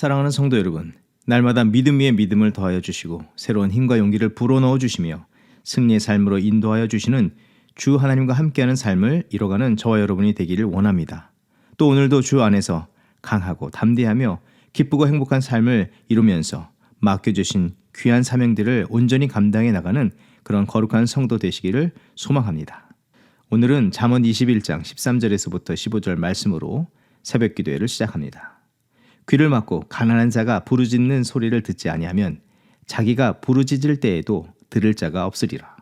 사랑하는 성도 여러분, 날마다 믿음 위에 믿음을 더하여 주시고 새로운 힘과 용기를 불어넣어 주시며 승리의 삶으로 인도하여 주시는 주 하나님과 함께하는 삶을 이뤄가는 저와 여러분이 되기를 원합니다. 또 오늘도 주 안에서 강하고 담대하며 기쁘고 행복한 삶을 이루면서 맡겨주신 귀한 사명들을 온전히 감당해 나가는 그런 거룩한 성도 되시기를 소망합니다. 오늘은 잠언 21장 13절에서부터 15절 말씀으로 새벽 기도회를 시작합니다. 귀를 막고 가난한 자가 부르짖는 소리를 듣지 아니하면 자기가 부르짖을 때에도 들을 자가 없으리라.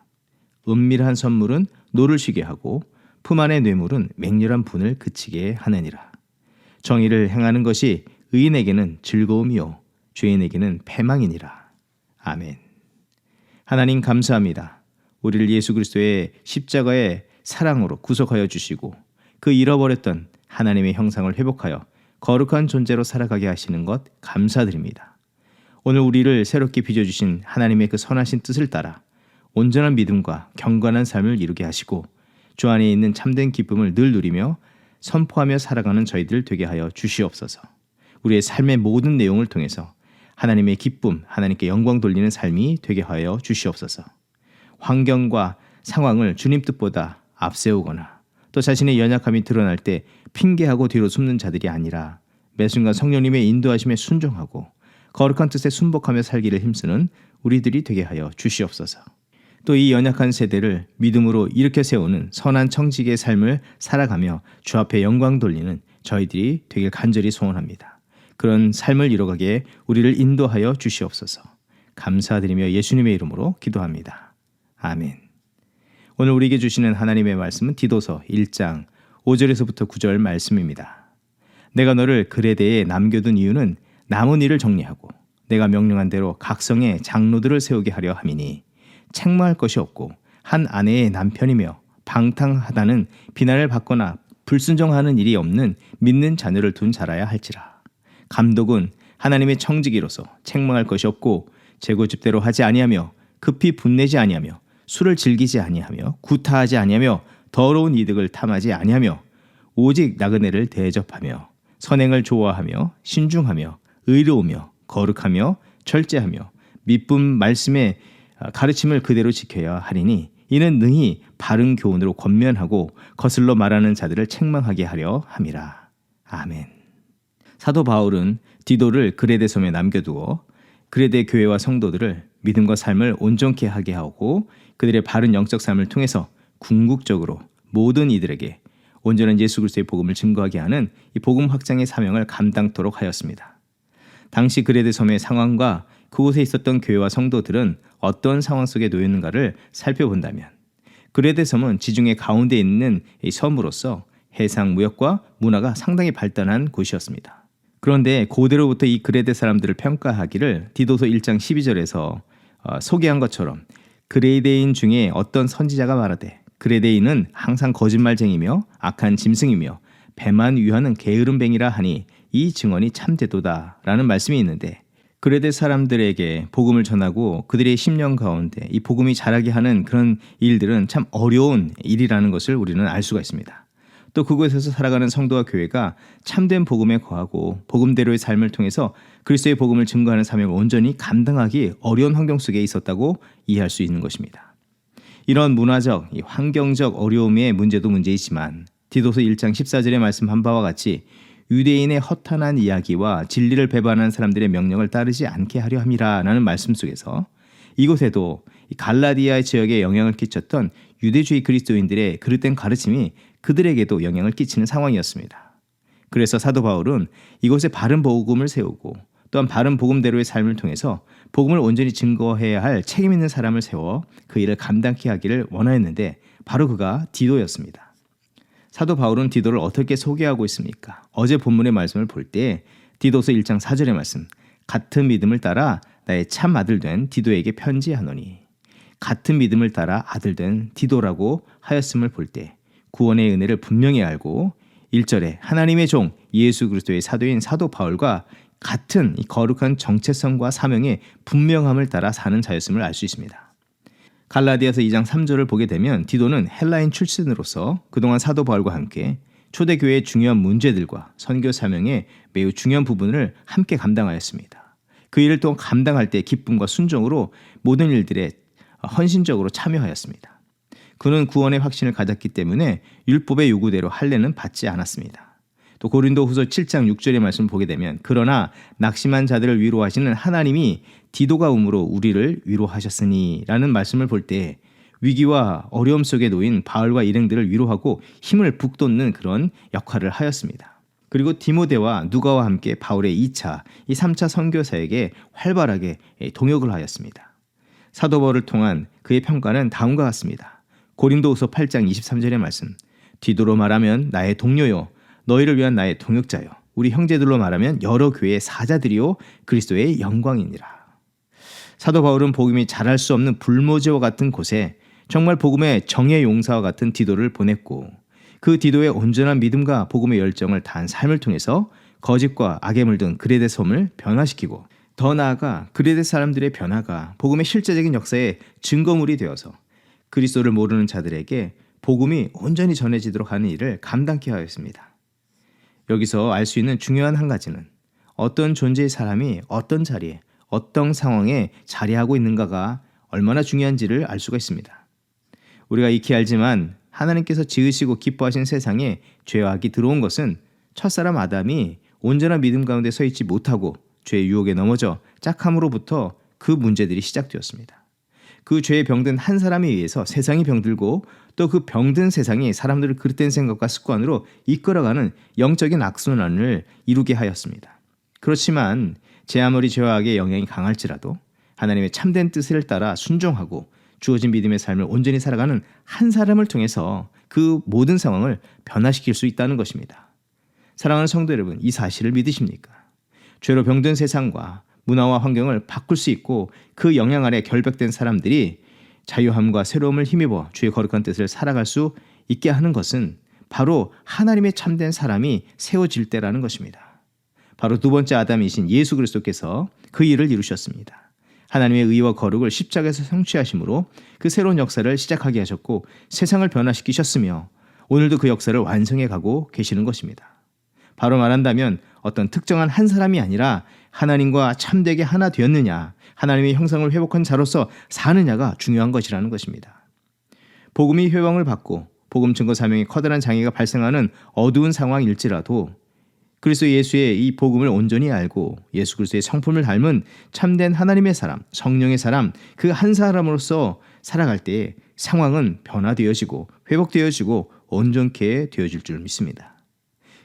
은밀한 선물은 노를 쉬게 하고 품 안의 뇌물은 맹렬한 분을 그치게 하느니라. 정의를 행하는 것이 의인에게는 즐거움이요 죄인에게는 패망이니라. 아멘. 하나님 감사합니다. 우리를 예수 그리스도의 십자가의 사랑으로 구속하여 주시고 그 잃어버렸던 하나님의 형상을 회복하여 거룩한 존재로 살아가게 하시는 것 감사드립니다. 오늘 우리를 새롭게 빚어주신 하나님의 그 선하신 뜻을 따라 온전한 믿음과 경건한 삶을 이루게 하시고 주 안에 있는 참된 기쁨을 늘 누리며 선포하며 살아가는 저희들 되게 하여 주시옵소서. 우리의 삶의 모든 내용을 통해서 하나님의 기쁨, 하나님께 영광 돌리는 삶이 되게 하여 주시옵소서. 환경과 상황을 주님 뜻보다 앞세우거나 또 자신의 연약함이 드러날 때 핑계하고 뒤로 숨는 자들이 아니라 매 순간 성령님의 인도하심에 순종하고 거룩한 뜻에 순복하며 살기를 힘쓰는 우리들이 되게 하여 주시옵소서. 또 이 연약한 세대를 믿음으로 일으켜 세우는 선한 청지기의 삶을 살아가며 주 앞에 영광 돌리는 저희들이 되길 간절히 소원합니다. 그런 삶을 이뤄가기에 우리를 인도하여 주시옵소서. 감사드리며 예수님의 이름으로 기도합니다. 아멘. 오늘 우리에게 주시는 하나님의 말씀은 디도서 1장 5절에서부터 9절 말씀입니다. 내가 너를 그레데에 남겨둔 이유는 남은 일을 정리하고 내가 명령한 대로 각성의 장로들을 세우게 하려 함이니 책망할 것이 없고 한 아내의 남편이며 방탕하다는 비난을 받거나 불순종하는 일이 없는 믿는 자녀를 둔 자라야 할지라. 감독은 하나님의 청지기로서 책망할 것이 없고 재고집대로 하지 아니하며 급히 분내지 아니하며 술을 즐기지 아니하며 구타하지 아니하며 더러운 이득을 탐하지 아니하며 오직 나그네를 대접하며 선행을 좋아하며 신중하며 의로우며 거룩하며 절제하며 미쁨 말씀의 가르침을 그대로 지켜야 하리니 이는 능히 바른 교훈으로 권면하고 거슬러 말하는 자들을 책망하게 하려 함이라. 아멘. 사도 바울은 디도를 그레데 섬에 남겨두어 그레데 교회와 성도들을 믿음과 삶을 온전케 하게 하고 그들의 바른 영적 삶을 통해서 궁극적으로 모든 이들에게 온전한 예수 그리스도의 복음을 증거하게 하는 이 복음 확장의 사명을 감당토록 하였습니다. 당시 그레데 섬의 상황과 그곳에 있었던 교회와 성도들은 어떤 상황 속에 놓였는가를 살펴본다면 그레데 섬은 지중해 가운데 있는 이 섬으로서 해상 무역과 문화가 상당히 발달한 곳이었습니다. 그런데 고대로부터 이 그레데 사람들을 평가하기를 디도서 1장 12절에서 소개한 것처럼 그레데인 중에 어떤 선지자가 말하되 그레데인은 항상 거짓말쟁이며 악한 짐승이며 배만 위하는 게으름뱅이라 하니 이 증언이 참되도다 라는 말씀이 있는데 그레데 사람들에게 복음을 전하고 그들의 심령 가운데 이 복음이 자라게 하는 그런 일들은 참 어려운 일이라는 것을 우리는 알 수가 있습니다. 또 그곳에서 살아가는 성도와 교회가 참된 복음에 거하고 복음대로의 삶을 통해서 그리스도의 복음을 증거하는 사명을 온전히 감당하기 어려운 환경 속에 있었다고 이해할 수 있는 것입니다. 이런 문화적, 환경적 어려움의 문제도 문제이지만 디도서 1장 14절에 말씀한 바와 같이 유대인의 허탄한 이야기와 진리를 배반하는 사람들의 명령을 따르지 않게 하려 함이라 라는 말씀 속에서 이곳에도 갈라디아 지역에 영향을 끼쳤던 유대주의 그리스도인들의 그릇된 가르침이 그들에게도 영향을 끼치는 상황이었습니다. 그래서 사도 바울은 이곳에 바른 복음을 세우고 또한 바른 복음대로의 삶을 통해서 복음을 온전히 증거해야 할 책임 있는 사람을 세워 그 일을 감당케 하기를 원하였는데 바로 그가 디도였습니다. 사도 바울은 디도를 어떻게 소개하고 있습니까? 어제 본문의 말씀을 볼 때 디도서 1장 4절의 말씀 같은 믿음을 따라 나의 참 아들 된 디도에게 편지하노니 같은 믿음을 따라 아들 된 디도라고 하였음을 볼 때 구원의 은혜를 분명히 알고 1절에 하나님의 종 예수 그리스도의 사도인 사도 바울과 같은 이 거룩한 정체성과 사명의 분명함을 따라 사는 자였음을 알 수 있습니다. 갈라디아서 2장 3절을 보게 되면 디도는 헬라인 출신으로서 그동안 사도 바울과 함께 초대교회의 중요한 문제들과 선교 사명의 매우 중요한 부분을 함께 감당하였습니다. 그 일을 또 감당할 때 기쁨과 순종으로 모든 일들에 헌신적으로 참여하였습니다. 그는 구원의 확신을 가졌기 때문에 율법의 요구대로 할례는 받지 않았습니다. 또 고린도후서 7장 6절의 말씀을 보게 되면 그러나 낙심한 자들을 위로하시는 하나님이 디도가 음으로 우리를 위로하셨으니 라는 말씀을 볼 때 위기와 어려움 속에 놓인 바울과 일행들을 위로하고 힘을 북돋는 그런 역할을 하였습니다. 그리고 디모데와 누가와 함께 바울의 2차, 3차 선교사에게 활발하게 동역을 하였습니다. 사도 바울을 통한 그의 평가는 다음과 같습니다. 고린도후서 8장 23절의 말씀, 디도로 말하면 나의 동료요 너희를 위한 나의 동역자요 우리 형제들로 말하면 여러 교회의 사자들이요 그리스도의 영광이니라. 사도 바울은 복음이 자랄 수 없는 불모지와 같은 곳에 정말 복음의 정예 용사와 같은 디도를 보냈고 그 디도의 온전한 믿음과 복음의 열정을 다한 삶을 통해서 거짓과 악에 물든 그레데 섬을 변화시키고 더 나아가 그레데 사람들의 변화가 복음의 실제적인 역사의 증거물이 되어서 그리스도를 모르는 자들에게 복음이 온전히 전해지도록 하는 일을 감당케 하였습니다. 여기서 알 수 있는 중요한 한 가지는 어떤 존재의 사람이 어떤 자리에 어떤 상황에 자리하고 있는가가 얼마나 중요한지를 알 수가 있습니다. 우리가 익히 알지만 하나님께서 지으시고 기뻐하신 세상에 죄와 악이 들어온 것은 첫사람 아담이 온전한 믿음 가운데 서 있지 못하고 죄의 유혹에 넘어져 짝함으로부터 그 문제들이 시작되었습니다. 그 죄에 병든 한 사람에 의해서 세상이 병들고 또 그 병든 세상이 사람들을 그릇된 생각과 습관으로 이끌어가는 영적인 악순환을 이루게 하였습니다. 그렇지만 제 아무리 죄와 악의 영향이 강할지라도 하나님의 참된 뜻을 따라 순종하고 주어진 믿음의 삶을 온전히 살아가는 한 사람을 통해서 그 모든 상황을 변화시킬 수 있다는 것입니다. 사랑하는 성도 여러분, 이 사실을 믿으십니까? 죄로 병든 세상과 문화와 환경을 바꿀 수 있고 그 영향 아래 결백된 사람들이 자유함과 새로움을 힘입어 주의 거룩한 뜻을 살아갈 수 있게 하는 것은 바로 하나님의 참된 사람이 세워질 때라는 것입니다. 바로 두 번째 아담이신 예수 그리스도께서 그 일을 이루셨습니다. 하나님의 의와 거룩을 십자가에서 성취하심으로 그 새로운 역사를 시작하게 하셨고 세상을 변화시키셨으며 오늘도 그 역사를 완성해 가고 계시는 것입니다. 바로 말한다면 어떤 특정한 한 사람이 아니라 하나님과 참되게 하나 되었느냐, 하나님의 형상을 회복한 자로서 사느냐가 중요한 것이라는 것입니다. 복음이 회방을 받고 복음 증거 사명에 커다란 장애가 발생하는 어두운 상황일지라도 그리스도 예수의 이 복음을 온전히 알고 예수 그리스도의 성품을 닮은 참된 하나님의 사람, 성령의 사람, 그 한 사람으로서 살아갈 때 상황은 변화되어지고 회복되어지고 온전케 되어질 줄 믿습니다.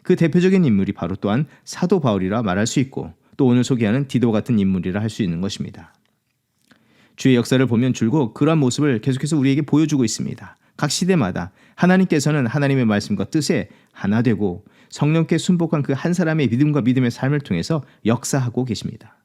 그 대표적인 인물이 바로 또한 사도 바울이라 말할 수 있고 또 오늘 소개하는 디도 같은 인물이라 할 수 있는 것입니다. 주의 역사를 보면 줄곧 그러한 모습을 계속해서 우리에게 보여주고 있습니다. 각 시대마다 하나님께서는 하나님의 말씀과 뜻에 하나 되고 성령께 순복한 그 한 사람의 믿음과 믿음의 삶을 통해서 역사하고 계십니다.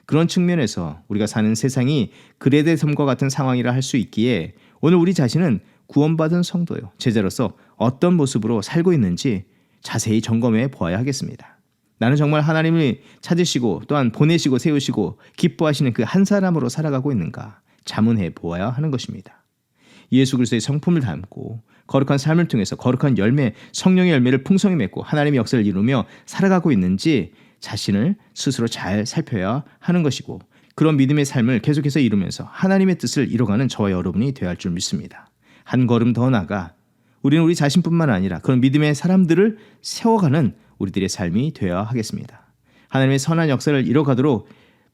그런 측면에서 우리가 사는 세상이 그레데 섬과 같은 상황이라 할 수 있기에 오늘 우리 자신은 구원받은 성도요, 제자로서 어떤 모습으로 살고 있는지 자세히 점검해 보아야 하겠습니다. 나는 정말 하나님을 찾으시고 또한 보내시고 세우시고 기뻐하시는 그 한 사람으로 살아가고 있는가 자문해 보아야 하는 것입니다. 예수 그리스도의 성품을 담고 거룩한 삶을 통해서 거룩한 열매, 성령의 열매를 풍성히 맺고 하나님의 역사를 이루며 살아가고 있는지 자신을 스스로 잘 살펴야 하는 것이고 그런 믿음의 삶을 계속해서 이루면서 하나님의 뜻을 이뤄가는 저와 여러분이 되어야 할 줄 믿습니다. 한 걸음 더 나아가 우리는 우리 자신뿐만 아니라 그런 믿음의 사람들을 세워가는 우리들의 삶이 되어야 하겠습니다. 하나님의 선한 역사를 이뤄가도록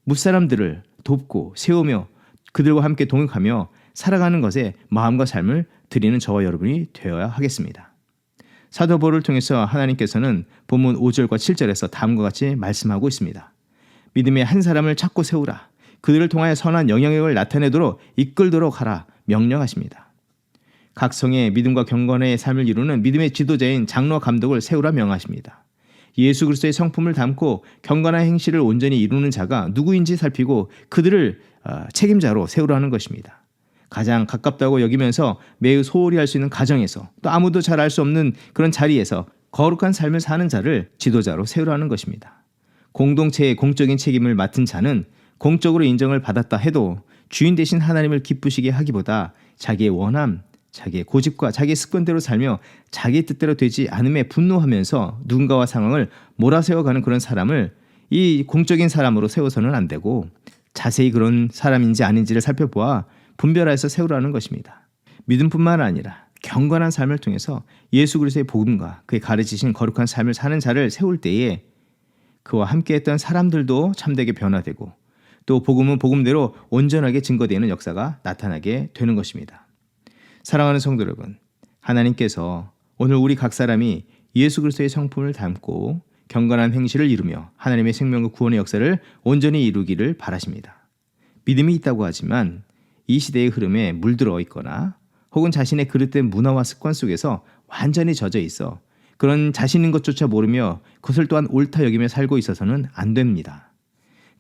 무사람들을 돕고 세우며 그들과 함께 동역하며 살아가는 것에 마음과 삶을 드리는 저와 여러분이 되어야 하겠습니다. 사도 바울을 통해서 하나님께서는 본문 5절과 7절에서 다음과 같이 말씀하고 있습니다. 믿음의 한 사람을 찾고 세우라. 그들을 통하여 선한 영향력을 나타내도록 이끌도록 하라 명령하십니다. 각 성의 믿음과 경건의 삶을 이루는 믿음의 지도자인 장로와 감독을 세우라 명하십니다. 예수 그리스도의 성품을 담고 경건한 행실을 온전히 이루는 자가 누구인지 살피고 그들을 책임자로 세우라는 것입니다. 가장 가깝다고 여기면서 매우 소홀히 할 수 있는 가정에서 또 아무도 잘 알 수 없는 그런 자리에서 거룩한 삶을 사는 자를 지도자로 세우라는 것입니다. 공동체의 공적인 책임을 맡은 자는 공적으로 인정을 받았다 해도 주인 되신 하나님을 기쁘시게 하기보다 자기의 원함, 자기의 고집과 자기의 습관대로 살며 자기 뜻대로 되지 않음에 분노하면서 누군가와 상황을 몰아세워가는 그런 사람을 이 공적인 사람으로 세워서는 안 되고 자세히 그런 사람인지 아닌지를 살펴보아 분별해서 세우라는 것입니다. 믿음뿐만 아니라 경건한 삶을 통해서 예수 그리스도의 복음과 그의 가르치신 거룩한 삶을 사는 자를 세울 때에 그와 함께했던 사람들도 참되게 변화되고 또 복음은 복음대로 온전하게 증거되는 역사가 나타나게 되는 것입니다. 사랑하는 성도 여러분, 하나님께서 오늘 우리 각 사람이 예수 그리스도의 성품을 담고 경건한 행실을 이루며 하나님의 생명과 구원의 역사를 온전히 이루기를 바라십니다. 믿음이 있다고 하지만 이 시대의 흐름에 물들어 있거나 혹은 자신의 그릇된 문화와 습관 속에서 완전히 젖어 있어 그런 자신인 것조차 모르며 그것을 또한 옳다 여기며 살고 있어서는 안 됩니다.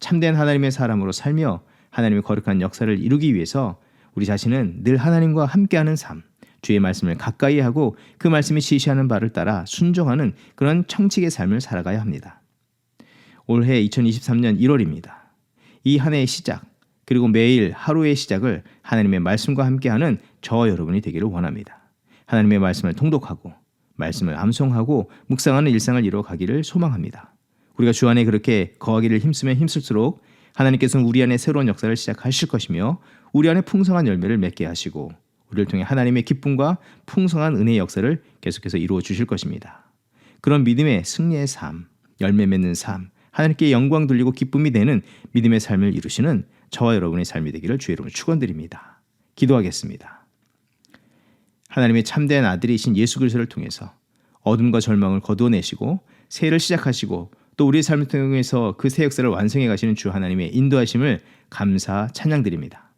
참된 하나님의 사람으로 살며 하나님의 거룩한 역사를 이루기 위해서 우리 자신은 늘 하나님과 함께하는 삶, 주의 말씀을 가까이 하고 그 말씀이 지시하는 바를 따라 순종하는 그런 청직의 삶을 살아가야 합니다. 올해 2023년 1월입니다. 이 한 해의 시작, 그리고 매일 하루의 시작을 하나님의 말씀과 함께하는 저와 여러분이 되기를 원합니다. 하나님의 말씀을 통독하고 말씀을 암송하고 묵상하는 일상을 이루어가기를 소망합니다. 우리가 주 안에 그렇게 거하기를 힘쓰면 힘쓸수록 하나님께서는 우리 안에 새로운 역사를 시작하실 것이며 우리 안에 풍성한 열매를 맺게 하시고 우리를 통해 하나님의 기쁨과 풍성한 은혜의 역사를 계속해서 이루어 주실 것입니다. 그런 믿음의 승리의 삶, 열매 맺는 삶, 하나님께 영광 돌리고 기쁨이 되는 믿음의 삶을 이루시는 저와 여러분의 삶이 되기를 주의 이름으로 축원드립니다. 기도하겠습니다. 하나님의 참된 아들이신 예수 그리스도를 통해서 어둠과 절망을 거두어내시고 새해를 시작하시고 또 우리의 삶을 통해서 그 새 역사를 완성해 가시는 주 하나님의 인도하심을 감사 찬양드립니다.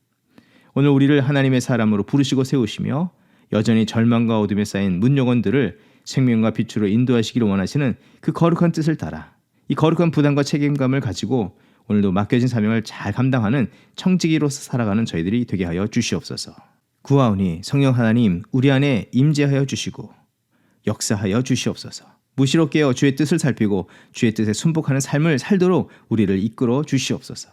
오늘 우리를 하나님의 사람으로 부르시고 세우시며 여전히 절망과 어둠에 쌓인 문영혼들을 생명과 빛으로 인도하시기를 원하시는 그 거룩한 뜻을 따라 이 거룩한 부담과 책임감을 가지고 오늘도 맡겨진 사명을 잘 감당하는 청지기로서 살아가는 저희들이 되게 하여 주시옵소서. 구하오니 성령 하나님 우리 안에 임재하여 주시고 역사하여 주시옵소서. 무시로 깨어 주의 뜻을 살피고 주의 뜻에 순복하는 삶을 살도록 우리를 이끌어 주시옵소서.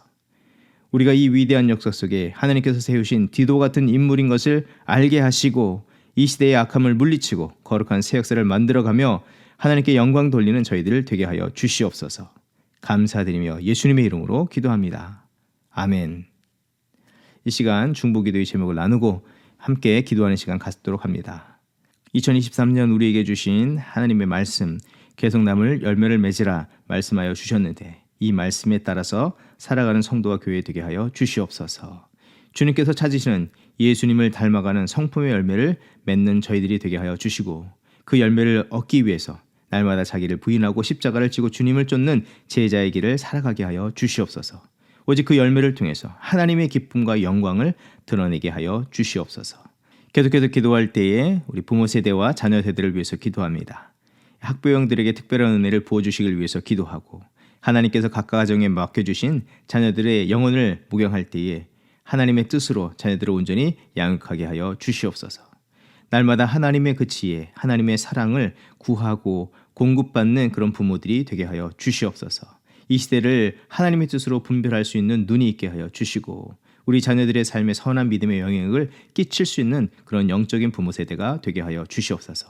우리가 이 위대한 역사 속에 하나님께서 세우신 디도 같은 인물인 것을 알게 하시고 이 시대의 악함을 물리치고 거룩한 새 역사를 만들어가며 하나님께 영광 돌리는 저희들을 되게 하여 주시옵소서. 감사드리며 예수님의 이름으로 기도합니다. 아멘. 이 시간 중보기도의 제목을 나누고 함께 기도하는 시간 갖도록 합니다. 2023년 우리에게 주신 하나님의 말씀, 계속 남을 열매를 맺으라 말씀하여 주셨는데 이 말씀에 따라서 살아가는 성도와 교회 되게 하여 주시옵소서. 주님께서 찾으시는 예수님을 닮아가는 성품의 열매를 맺는 저희들이 되게 하여 주시고 그 열매를 얻기 위해서 날마다 자기를 부인하고 십자가를 지고 주님을 쫓는 제자의 길을 살아가게 하여 주시옵소서. 오직 그 열매를 통해서 하나님의 기쁨과 영광을 드러내게 하여 주시옵소서. 계속해서 기도할 때에 우리 부모 세대와 자녀 세대를 위해서 기도합니다. 학부형들에게 특별한 은혜를 부어주시길 위해서 기도하고 하나님께서 각 가정에 맡겨주신 자녀들의 영혼을 목양할 때에 하나님의 뜻으로 자녀들을 온전히 양육하게 하여 주시옵소서. 날마다 하나님의 그 지혜, 하나님의 사랑을 구하고 공급받는 그런 부모들이 되게 하여 주시옵소서. 이 시대를 하나님의 뜻으로 분별할 수 있는 눈이 있게 하여 주시고 우리 자녀들의 삶에 선한 믿음의 영향을 끼칠 수 있는 그런 영적인 부모 세대가 되게 하여 주시옵소서.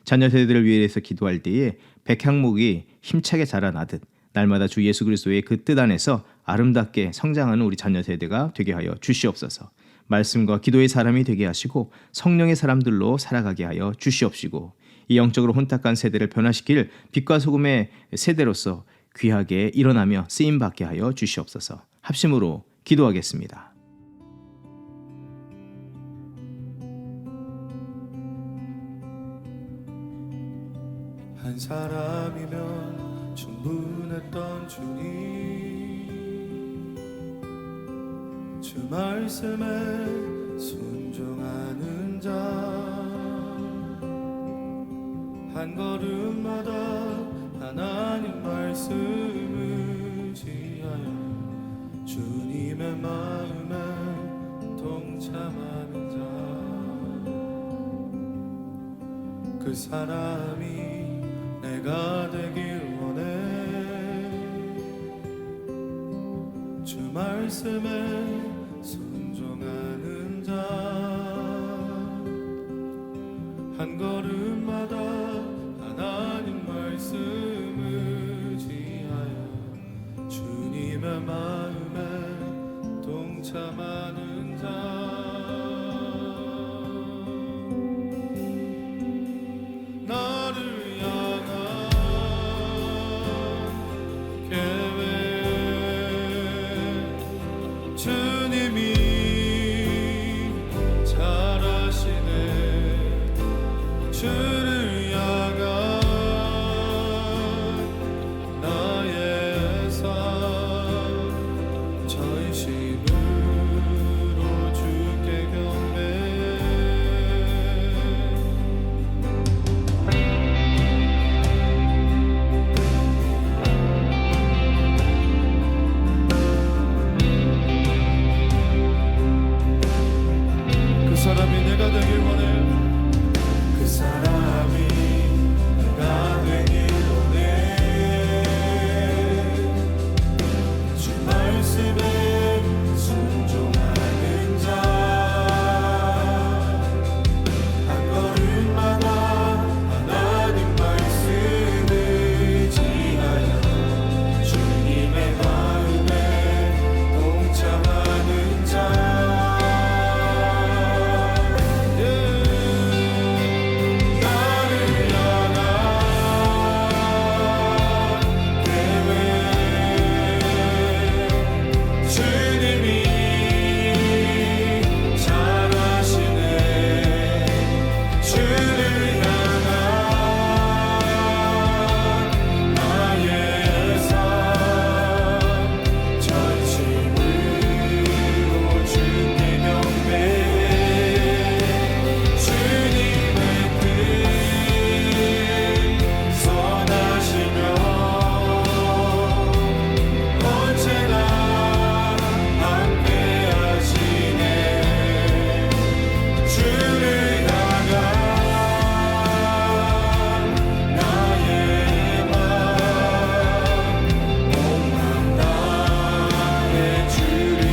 자녀 세대들을 위해서 기도할 때에 백향목이 힘차게 자라나듯 날마다 주 예수 그리스도의 그 뜻 안에서 아름답게 성장하는 우리 자녀 세대가 되게 하여 주시옵소서. 말씀과 기도의 사람이 되게 하시고 성령의 사람들로 살아가게 하여 주시옵시고 이 영적으로 혼탁한 세대를 변화시킬 빛과 소금의 세대로서 귀하게 일어나며 쓰임받게 하여 주시옵소서. 합심으로 기도하겠습니다. 한 사람이면 충분했던 주님, 주 말씀에 순종하는 자, 한 걸음마다 하나님 말씀을 지하여 주님의 마음에 동참하는 자, 그 사람이 내가 되길 원해. 주 말씀에 순종하는 자, 주님의 마음에 동참하는 자 나를 향한 계획 주님이 잘 아시네 주를 향한 나의 삶 전심으로 주께 경배 그 사람이 내가 되길 원해 그 사람이 내가 되길 원해 주 말씀에 순종하는 자 한 걸음마다 하나님 말씀을 지하여 주님의 마음에 동참하는 자 나를 향한 계획 주님이 잘 아시네 주를 향한 나의 삶 전심으로 주께 경배 주님의 뜻 선하시며 언제나 함께 하시네 주를 향한 나의 맘 몸만 다해 주를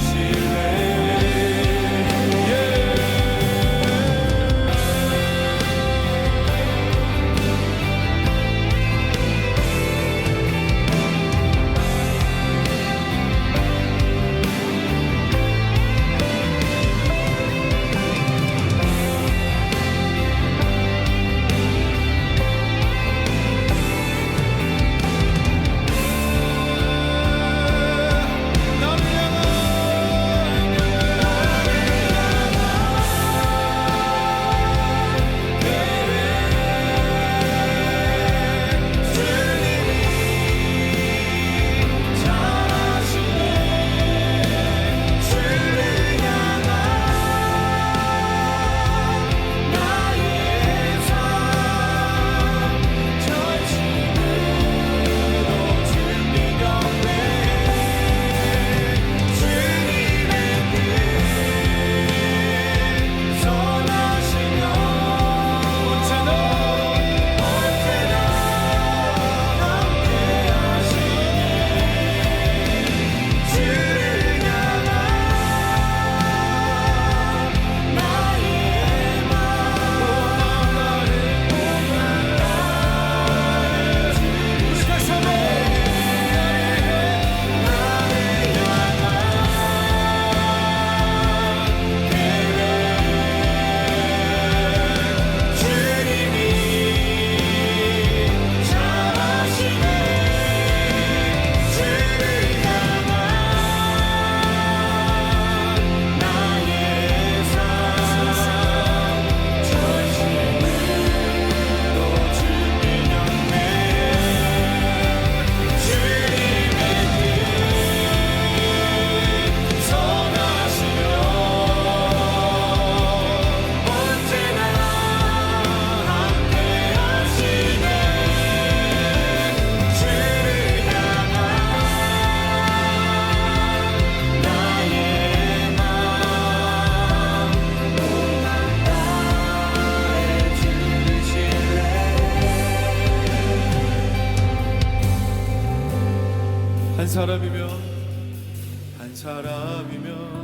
한 사람이면